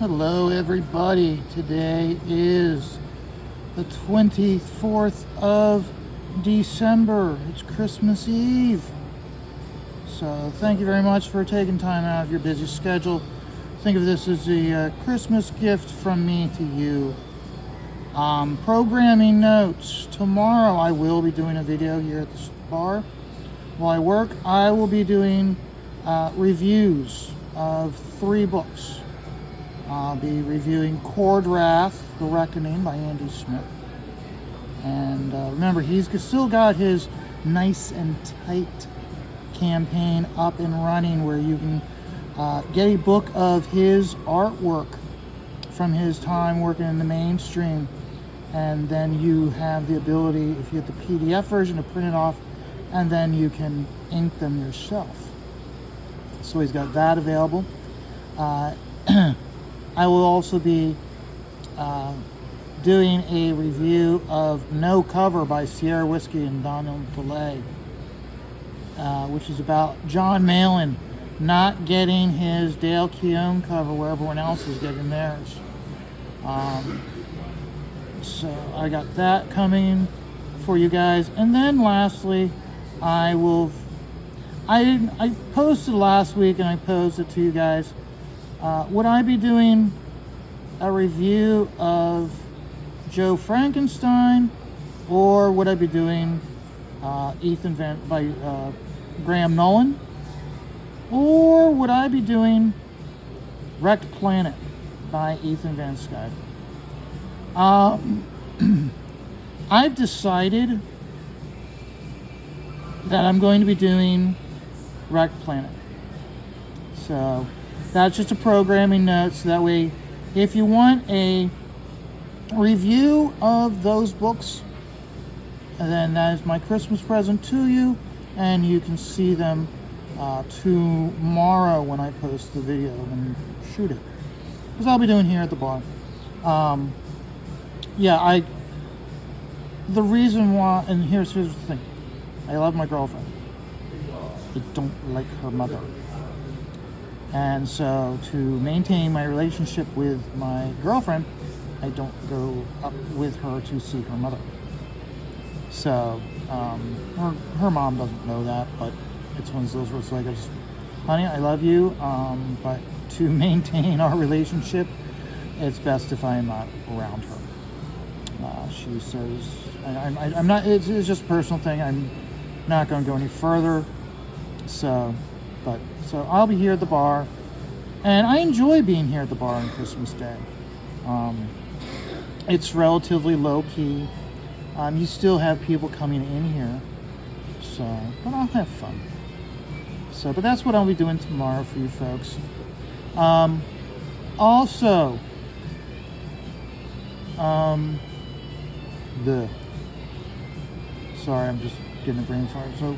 Hello everybody, today is the 24th of December, it's Christmas Eve. So thank you very much for taking time out of your busy schedule. Think of this as a Christmas gift from me to you. Programming notes, tomorrow I will be doing a video here at the bar. While I work, I will be doing reviews of 3 books. I'll be reviewing Cord Wrath, The Reckoning by Andy Smith. And remember, he's still got his Nice and Tight campaign up and running where you can get a book of his artwork from his time working in the mainstream. And then you have the ability, if you get the PDF version, to print it off, and then you can ink them yourself. So he's got that available. I will also be doing a review of No Cover by Sierra Whiskey and Donald DeLay, which is about John Malin not getting his Dale Keown cover where everyone else is getting theirs. So I got that coming for you guys. And then lastly, I posted last week and I posed it to you guys. Would I be doing a review of Joe Frankenstein, or would I be doing Ethan Van by Graham Nolan, or would I be doing Wrecked Planet by Ethan Van Sciver? I've decided that I'm going to be doing Wrecked Planet. So that's just a programming note, so that way if you want a review of those books, then that is my Christmas present to you, and you can see them tomorrow when I post the video and shoot it, because I'll be doing here at the bar. The reason why, and here's the thing, I love my girlfriend, I don't like her mother. And so to maintain my relationship with my girlfriend, I don't go up with her to see her mother. So her mom doesn't know that, but it's one of those where it's like, honey, I love you, but to maintain our relationship, it's best if I'm not around her. She says, I'm not, it's just a personal thing, I'm not going to go any further. So I'll be here at the bar, and I enjoy being here at the bar on Christmas Day. It's relatively low key. You still have people coming in here, but I'll have fun. But that's what I'll be doing tomorrow for you folks. Also, sorry, I'm just getting a brain fart. So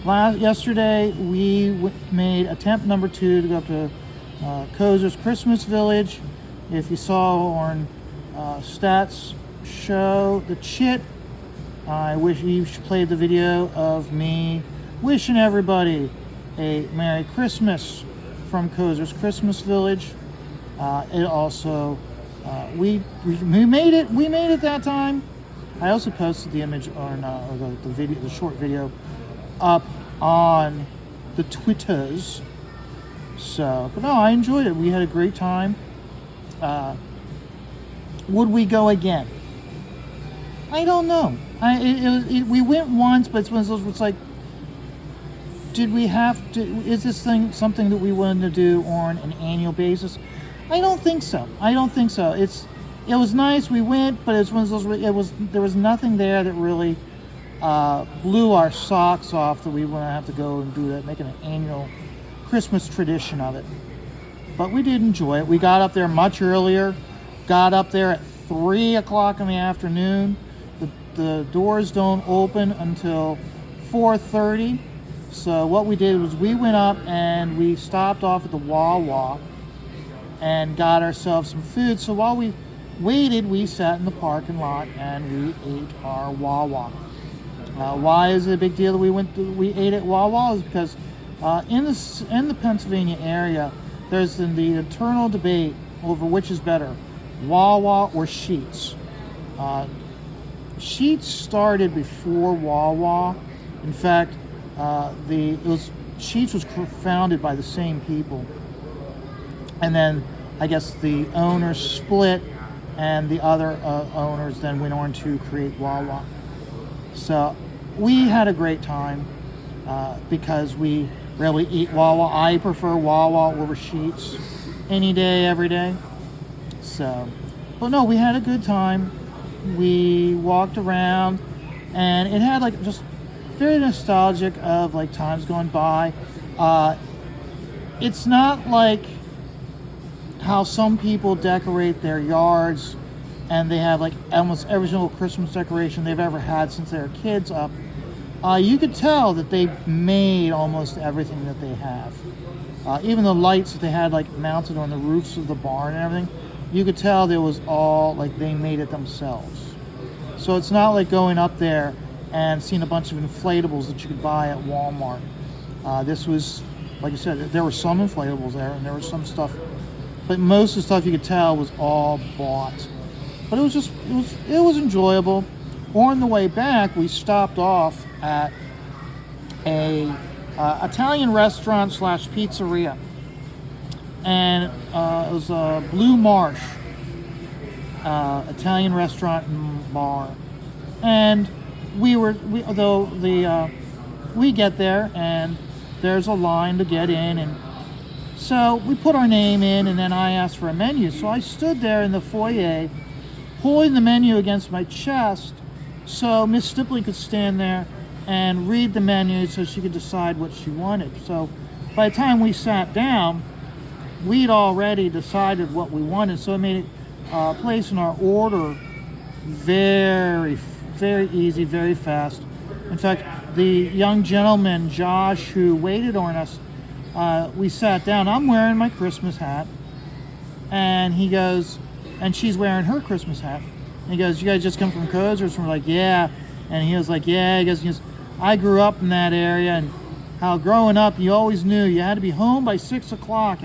yesterday we made attempt number 2 to go up to Kozer's Christmas Village. If you saw on Stats show the chit, I wish you played the video of me wishing everybody a Merry Christmas from Kozer's Christmas Village. It also we made it that time. I also posted the image on the short video up on the Twitters. But no, I enjoyed it. We had a great time. Would we go again? I don't know. We went once, but it's one of those where it's like, did we have to? Is this thing something that we wanted to do on an annual basis? I don't think so. It was nice. We went, but it's one of those. There was nothing there that really blew our socks off that we want to have to go and do that, making an annual Christmas tradition of it. But we did enjoy it. We got up there much earlier. Got up there at 3 o'clock in the afternoon. The doors don't open until 4:30. So what we did was we went up and we stopped off at the Wawa and got ourselves some food. So while we waited, we sat in the parking lot and we ate our Wawa. Why is it a big deal that we ate at Wawa? Is because in the Pennsylvania area, there's the eternal debate over which is better, Wawa or Sheetz. Sheetz started before Wawa. In fact, Sheetz was founded by the same people, and then I guess the owners split, and the other owners then went on to create Wawa. So we had a great time because we rarely eat Wawa. I prefer Wawa over Sheetz any day, every day. So, but no, we had a good time. We walked around, and it had like just very nostalgic of like times going by. It's not like how some people decorate their yards and they have like almost every single Christmas decoration they've ever had since they were kids up. You could tell that they made almost everything that they have. Even the lights that they had like mounted on the roofs of the barn and everything, you could tell there was all like they made it themselves. So it's not like going up there and seeing a bunch of inflatables that you could buy at Walmart. This was, like I said, there were some inflatables there, and there was some stuff, but most of the stuff you could tell was all bought. But it was enjoyable. On the way back, we stopped off at a Italian restaurant / pizzeria, and it was a Blue Marsh Italian restaurant and bar. And we get there and there's a line to get in, and so we put our name in, and then I asked for a menu. So I stood there in the foyer holding the menu against my chest so Miss Stippling could stand there and read the menu so she could decide what she wanted. So by the time we sat down, we'd already decided what we wanted, so it made placing our order very, very easy, very fast. In fact, the young gentleman, Josh, who waited on us, we sat down. I'm wearing my Christmas hat, and he goes, and she's wearing her Christmas hat. And he goes, "You guys just come from Kozers?" And we're like, "Yeah." And he was like, "Yeah." He goes, "I grew up in that area, and how growing up, you always knew you had to be home by 6 o'clock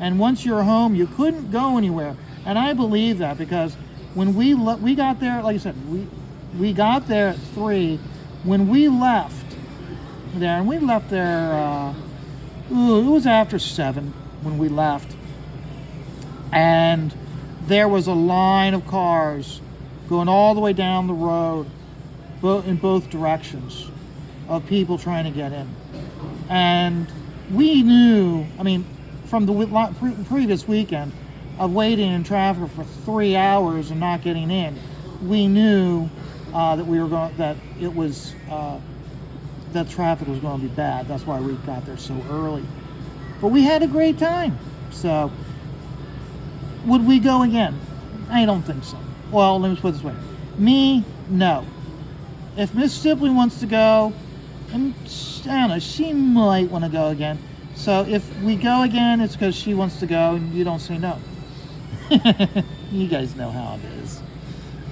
and once you're home, you couldn't go anywhere." And I believe that, because when we got there, like I said, we got there at 3. When we left there, and we left there, it was after 7 when we left, and there was a line of cars going all the way down the road, in both directions, of people trying to get in. And we knew, I mean, from the previous weekend of waiting in traffic for 3 hours and not getting in, we knew that traffic was going to be bad. That's why we got there so early. But we had a great time. So, would we go again? I don't think so. Well, let me put it this way. Me, no. If Miss Stippling wants to go, and I don't know, she might want to go again. So if we go again, it's because she wants to go, and you don't say no. You guys know how it is.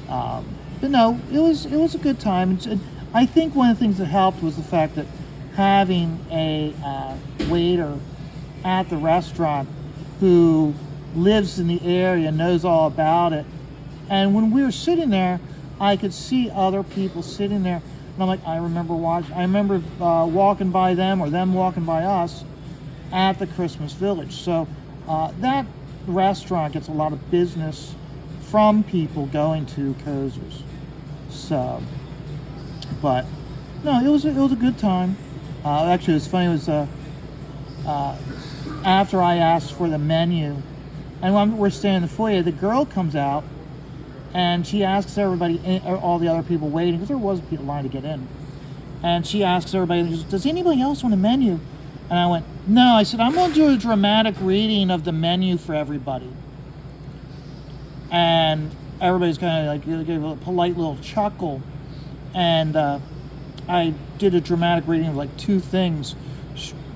But no, it was a good time. I think one of the things that helped was the fact that having a waiter at the restaurant who lives in the area, knows all about it. And when we were sitting there, I could see other people sitting there, and I'm like, I remember walking by them, or them walking by us at the Christmas Village. So that restaurant gets a lot of business from people going to Kozers. So, but no, it was a good time. Actually, it was funny. It was after I asked for the menu, and when we're staying in the foyer, the girl comes out and she asks everybody, all the other people waiting, because there was a line to get in, and she asks everybody, "Does anybody else want a menu?" And I went, "No." I said, "I'm going to do a dramatic reading of the menu for everybody." And everybody's kind of like gave a polite little chuckle, and I did a dramatic reading of like 2 things.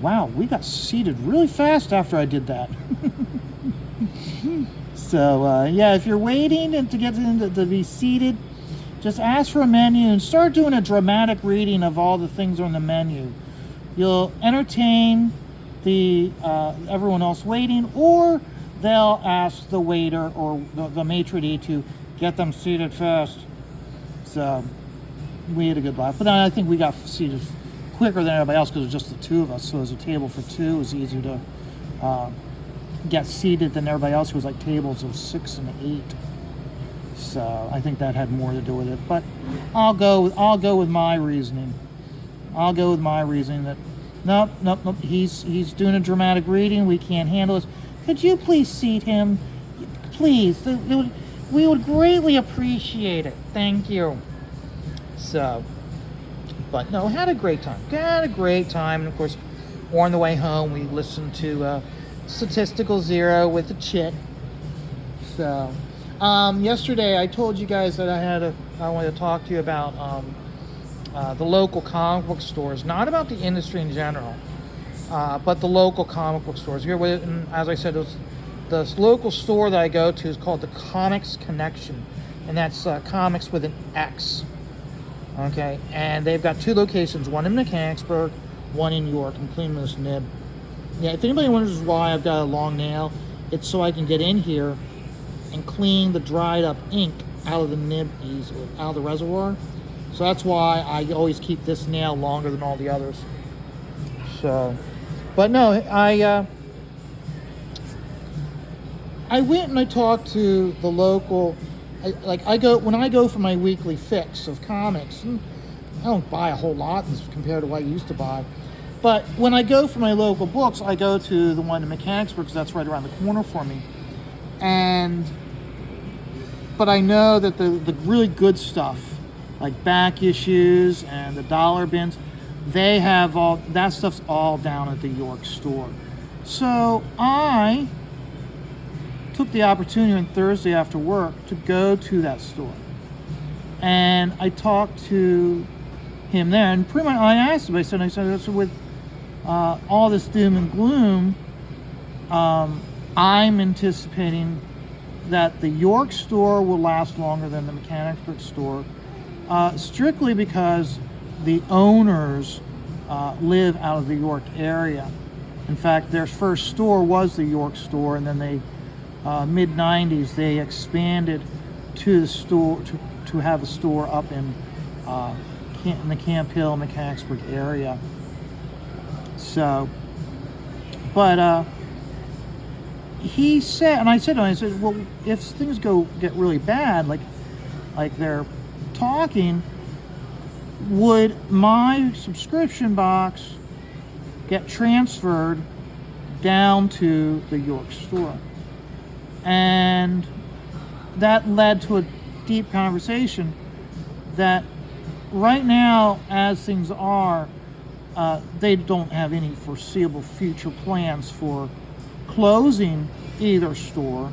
Wow, we got seated really fast after I did that. So yeah, if you're waiting and to get to be seated, just ask for a menu and start doing a dramatic reading of all the things on the menu. You'll entertain the everyone else waiting, or they'll ask the waiter or the maitre d' to get them seated first. So we had a good laugh. But then I think we got seated quicker than everybody else because it was just the two of us. So as a table for two, it was easier to get seated than everybody else who was like tables of 6 and 8. So I think that had more to do with it. But I'll go with my reasoning. I'll go with my reasoning that nope. He's doing a dramatic reading. We can't handle this. Could you please seat him? Please. We would greatly appreciate it. Thank you. So, but no, had a great time. And of course, on the way home, we listened to Statistical Zero with the chick. So, yesterday I told you guys that I wanted to talk to you about the local comic book stores, not about the industry in general, but the local comic book stores. Here, and as I said, the local store that I go to is called the Comics Connection, and that's comics with an X. Okay, and they've got 2 locations, one in Mechanicsburg, one in York. I'm cleaning this nib. Yeah, if anybody wonders why I've got a long nail, it's so I can get in here and clean the dried up ink out of the nib easily, out of the reservoir. So that's why I always keep this nail longer than all the others. So, but no, I went and I talked to the local. When I go for my weekly fix of comics, and I don't buy a whole lot compared to what I used to buy. But when I go for my local books, I go to the one in Mechanicsburg because that's right around the corner for me. But I know that the really good stuff, like back issues and the dollar bins, they have all that stuff's all down at the York store. So I took the opportunity on Thursday after work to go to that store, and I talked to him there, and pretty much I asked him. I said, so with all this doom and gloom, I'm anticipating that the York store will last longer than the Mechanicsburg store, strictly because the owners live out of the York area. In fact, their first store was the York store, and then they mid-90s they expanded to the store to have a store up in the Camp Hill, Mechanicsburg area. So, but he said, and I said to him, well, if things get really bad, like they're talking, would my subscription box get transferred down to the York store? And that led to a deep conversation that right now, as things are, they don't have any foreseeable future plans for closing either store,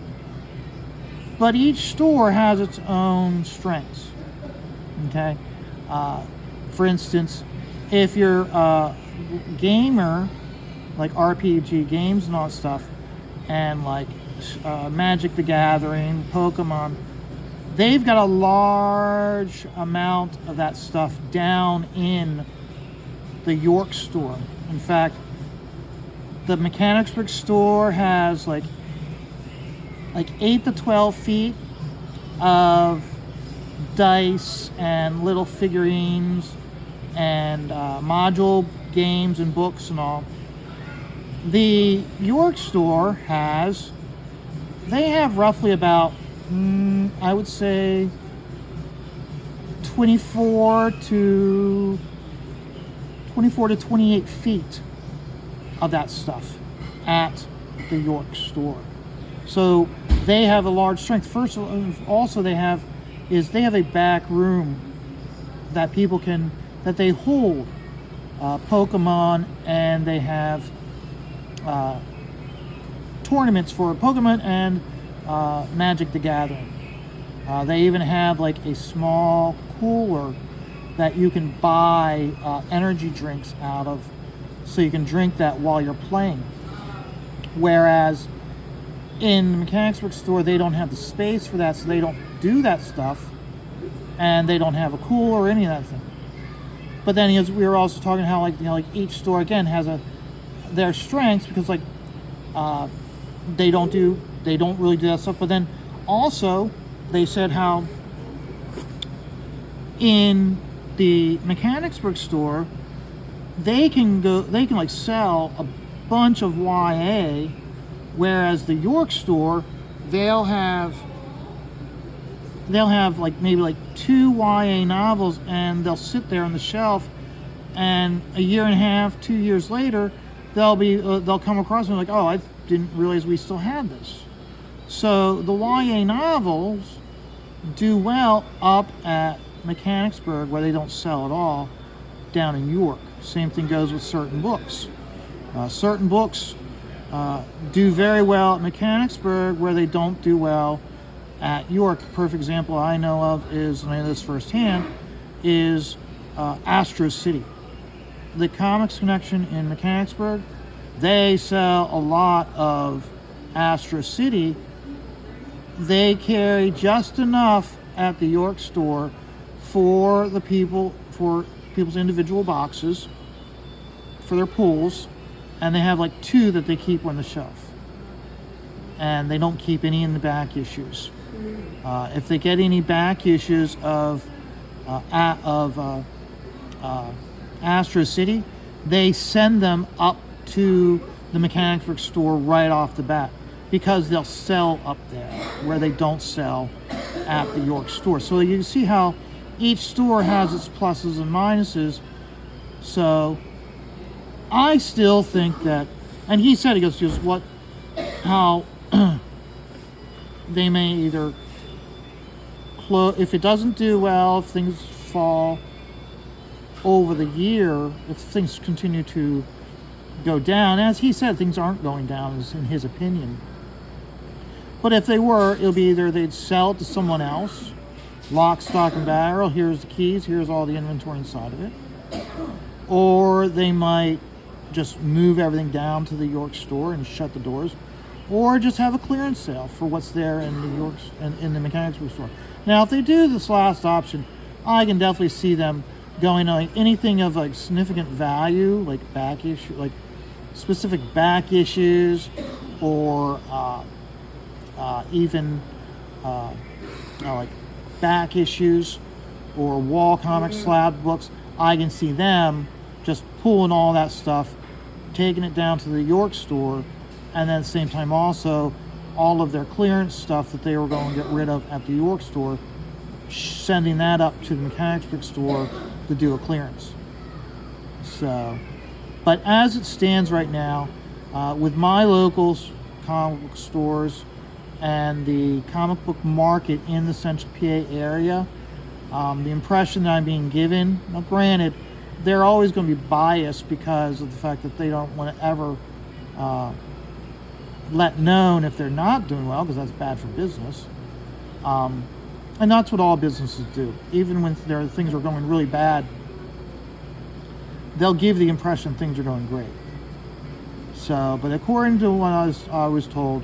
but each store has its own strengths. Okay, for instance, if you're a gamer, like RPG games and all that stuff, and like Magic the Gathering, Pokemon, they've got a large amount of that stuff down in the York store. In fact, the Mechanicsburg store has like 8 to 12 feet of dice and little figurines and module games and books and all. The York store they have roughly about, I would say, 24 to 28 feet of that stuff at the York store. So they have a large strength. First of all, also they have a back room that they hold Pokemon, and they have tournaments for Pokemon and Magic the Gathering. They even have like a small cooler that you can buy energy drinks out of, so you can drink that while you're playing. Whereas in the Mechanicsburg store, they don't have the space for that, so they don't do that stuff, and they don't have a cooler or any of that thing. But then we were also talking how like each store again has their strengths, because they don't do they don't really do that stuff. But then also they said how in the Mechanicsburg store they can like sell a bunch of YA, whereas the York store they'll have like maybe like 2 YA novels, and they'll sit there on the shelf, and a year and a half, 2 years later, they'll come across and be like, oh, I didn't realize we still had this. So the YA novels do well up at Mechanicsburg, where they don't sell at all down in York. Same thing goes with certain books. Certain books do very well at Mechanicsburg, where they don't do well at York. Perfect example I know of is, and I know this firsthand, is Astro City. The Comics Connection in Mechanicsburg, they sell a lot of Astro City. They carry just enough at the York store for people's individual boxes for their pools, and they have like 2 that they keep on the shelf, and they don't keep any in the back issues. If they get any back issues of Astro City, they send them up to the Mechanicsburg store right off the bat, because they'll sell up there where they don't sell at the York store. So you can see how each store has its pluses and minuses. So I still think that, and he said, he goes, how they may either close, if it doesn't do well, if things fall over the year, if things continue to go down, as he said, things aren't going down in his opinion. But if they were, it'll be either they'd sell it to someone else, lock, stock, and barrel, here's the keys, here's all the inventory inside of it. Or they might just move everything down to the York store and shut the doors, or just have a clearance sale for what's there in the York in the Mechanicsburg store. Now, if they do this last option, I can definitely see them going to like anything of like significant value, like back issue, like specific back issues, or even like back issues or wall comic slab books. I can see them just pulling all that stuff, taking it down to the York store, and then at the same time also all of their clearance stuff that they were going to get rid of at the York store, sending that up to the Mechanicsburg store to do a clearance. So, but as it stands right now, with my local comic book stores and the comic book market in the Central PA area, the impression that I'm being given, now granted, they're always going to be biased because of the fact that they don't want to ever let known if they're not doing well, because that's bad for business. And that's what all businesses do. Even when things are going really bad, they'll give the impression things are going great. So, but according to what I was told,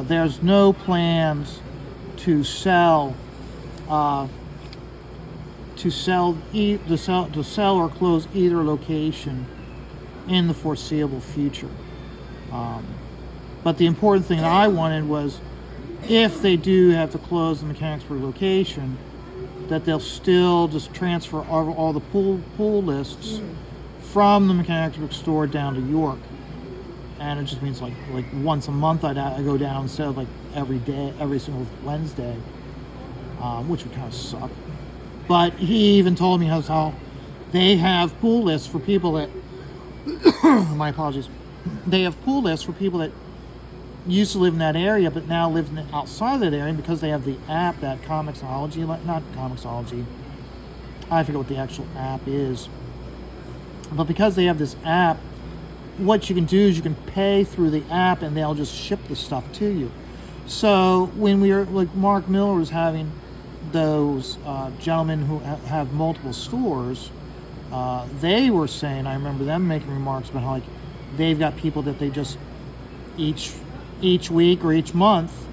there's no plans to sell or close either location in the foreseeable future. But the important thing I wanted was, if they do have to close the Mechanicsburg location, that they'll still just transfer all the pool lists from the Mechanicsburg store down to York. And it just means like once a month I go down instead of like every day, every single Wednesday, which would kind of suck. But he even told me how they have pool lists for people that my apologies. They have pool lists for people that used to live in that area but now live outside of that area, because they have the app, that Comixology, not Comixology, I forget what the actual app is. But because they have this app, what you can do is you can pay through the app and they'll just ship the stuff to you. So when we were, like Mark Miller was having those gentlemen who have multiple stores, they were saying, I remember them making remarks about how like they've got people that they just each week or each month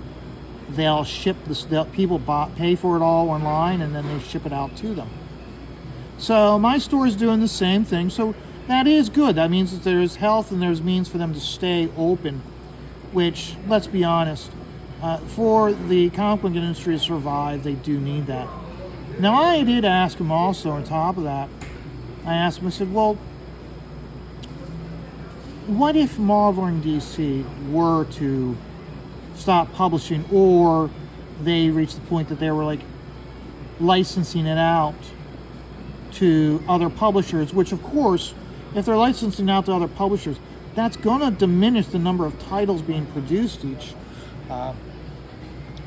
they'll ship this, people pay for it all online and then they ship it out to them. So my store is doing the same thing. So that is good. That means that there's health and there's means for them to stay open, which, let's be honest, for the comic book industry to survive, they do need that. Now, I did ask him also, on top of that, I asked him, I said, well, what if Marvel and DC were to stop publishing, or they reached the point that they were like licensing it out to other publishers, which of course, if they're licensing out to other publishers, that's going to diminish the number of titles being produced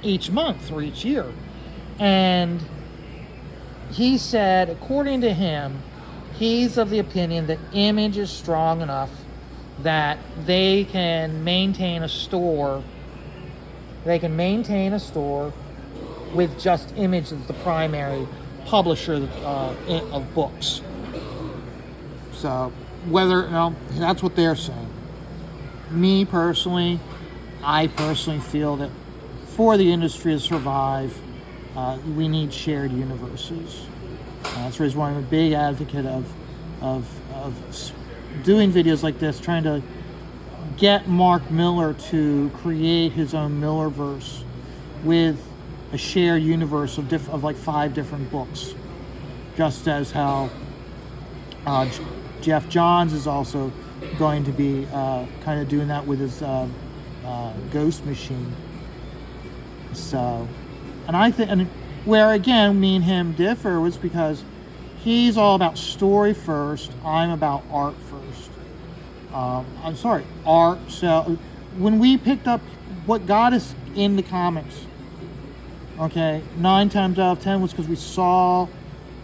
each month or each year. And he said, according to him, he's of the opinion that Image is strong enough that they can maintain a store. They can maintain a store with just Image as the primary publisher of books. So that's what they're saying. Me personally, I personally feel that for the industry to survive, we need shared universes. That's the reason why I'm a big advocate of doing videos like this, trying to get Mark Miller to create his own Millerverse with a shared universe of like 5 different books, just as how Jeff Johns is also going to be kind of doing that with his Ghost Machine. So, and I think, and where again me and him differ was because he's all about story first, I'm about art first. Art. So when we picked up what got us into comics, okay, 9 times out of 10 was because we saw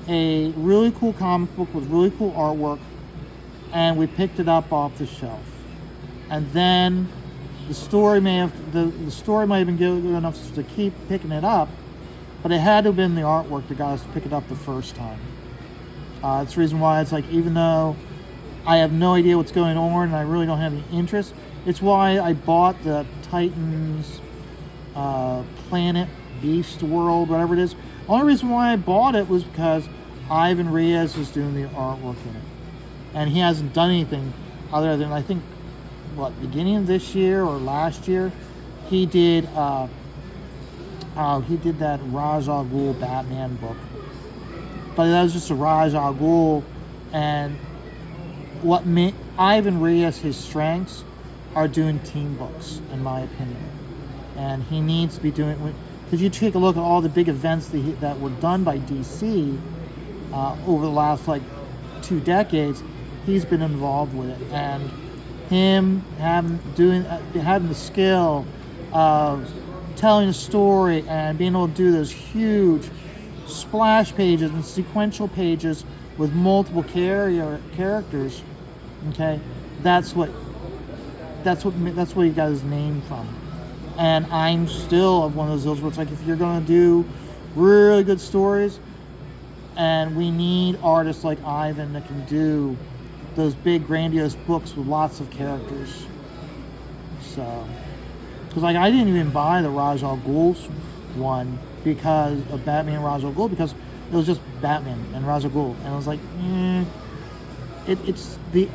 a really cool comic book with really cool artwork, and we picked it up off the shelf. And then the story might have been good enough to keep picking it up, but it had to have been the artwork that got us to pick it up the first time. It's the reason why it's like, even though I have no idea what's going on and I really don't have any interest, it's why I bought the Titans Planet Beast World, whatever it is. The only reason why I bought it was because Ivan Reyes is doing the artwork in it. And he hasn't done anything other than, I think, beginning of this year or last year, he did that Ra's al Ghul Batman book. But that was just a Ra's al Ghul, and what made Ivan Reyes his strengths are doing team books, in my opinion. And he needs to be doing, because you take a look at all the big events that were done by DC over the last 2 decades, he's been involved with it. And him having the skill of telling a story and being able to do those huge splash pages and sequential pages with multiple characters, okay, that's what he got his name from. And I'm still of one of those deals where it's like, if you're going to do really good stories, and we need artists like Ivan that can do those big grandiose books with lots of characters. So, because I didn't even buy the Ra's al Ghul one because of Batman and Ra's al Ghul, because it was just Batman and Ra's al Ghul, and I was like, it's the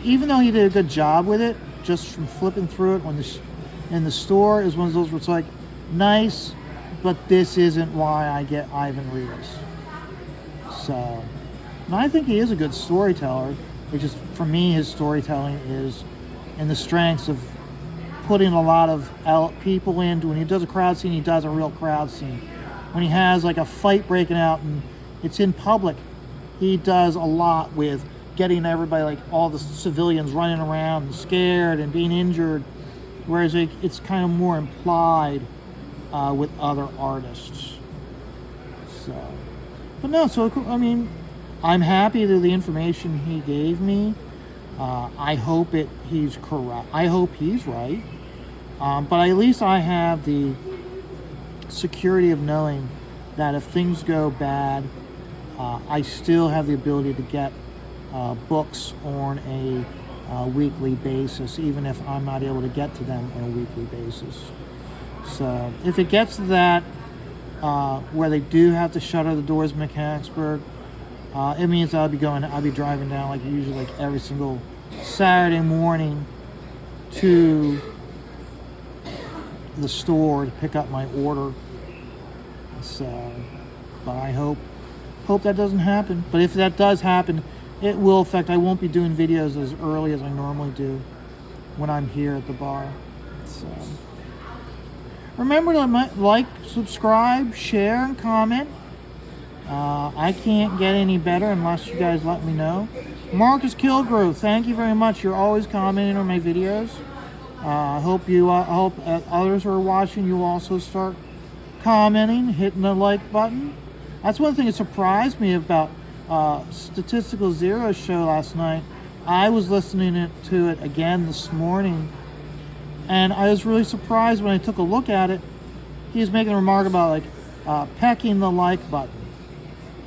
even though he did a good job with it, just from flipping through it in the store, is one of those where it's like, nice, but this isn't why I get Ivan Reyes. So, and I think he is a good storyteller. It's just, for me, his storytelling is in the strengths of putting a lot of people in. When he does a crowd scene, he does a real crowd scene. When he has a fight breaking out and it's in public, he does a lot with getting everybody, all the civilians running around and scared and being injured, whereas it's kind of more implied with other artists. So, but no, so I mean, I'm happy that the information he gave me. I hope he's correct. I hope he's right. But at least I have the security of knowing that if things go bad, I still have the ability to get books on a weekly basis, even if I'm not able to get to them on a weekly basis. So if it gets to that, where they do have to shutter the doors in Mechanicsburg, it means I'll be driving down usually every single Saturday morning to the store to pick up my order. So, but I hope that doesn't happen. But if that does happen, it will affect. I won't be doing videos as early as I normally do when I'm here at the bar. So, remember to like, subscribe, share, and comment. I can't get any better unless you guys let me know. Marcus Kilgrove, thank you very much. You're always commenting on my videos. I hope others who are watching, you also start commenting, hitting the like button. That's one thing that surprised me about Statistical Zero's show last night. I was listening to it again this morning, and I was really surprised when I took a look at it. He was making a remark about like pecking the like button.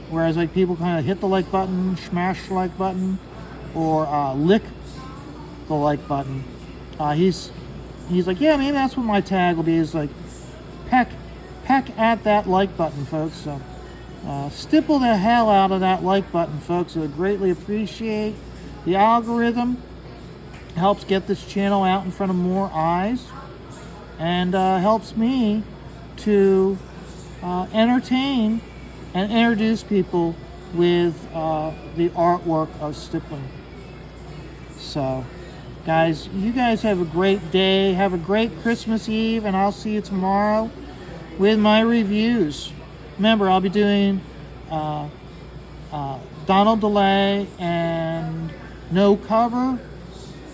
Whereas like people kind of hit the like button, smash the like button, or lick the like button. He's like, yeah, maybe that's what my tag will be. Is like peck at that like button, folks. So stipple the hell out of that like button, folks. I would greatly appreciate. The algorithm helps get this channel out in front of more eyes, and helps me to entertain and introduce people with the artwork of stippling. So, guys, you guys have a great day. Have a great Christmas Eve, and I'll see you tomorrow with my reviews. Remember, I'll be doing Donald DeLay and No Cover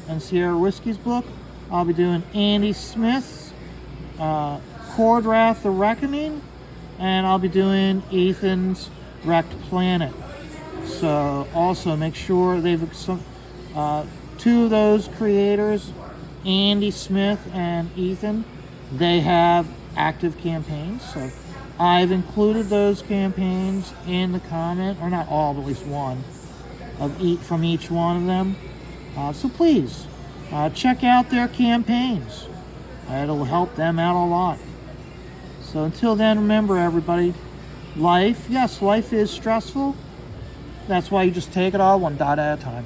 and Sierra Whiskey's book. I'll be doing Andy Smith's Cordrath the Reckoning, and I'll be doing Ethan's Wrecked Planet. So also make sure two of those creators, Andy Smith and Ethan, they have active campaigns. So I've included those campaigns in the comment, or not all, but at least one from each one of them. So please check out their campaigns. It'll help them out a lot. So until then, remember everybody, life is stressful. That's why you just take it all one dot at a time.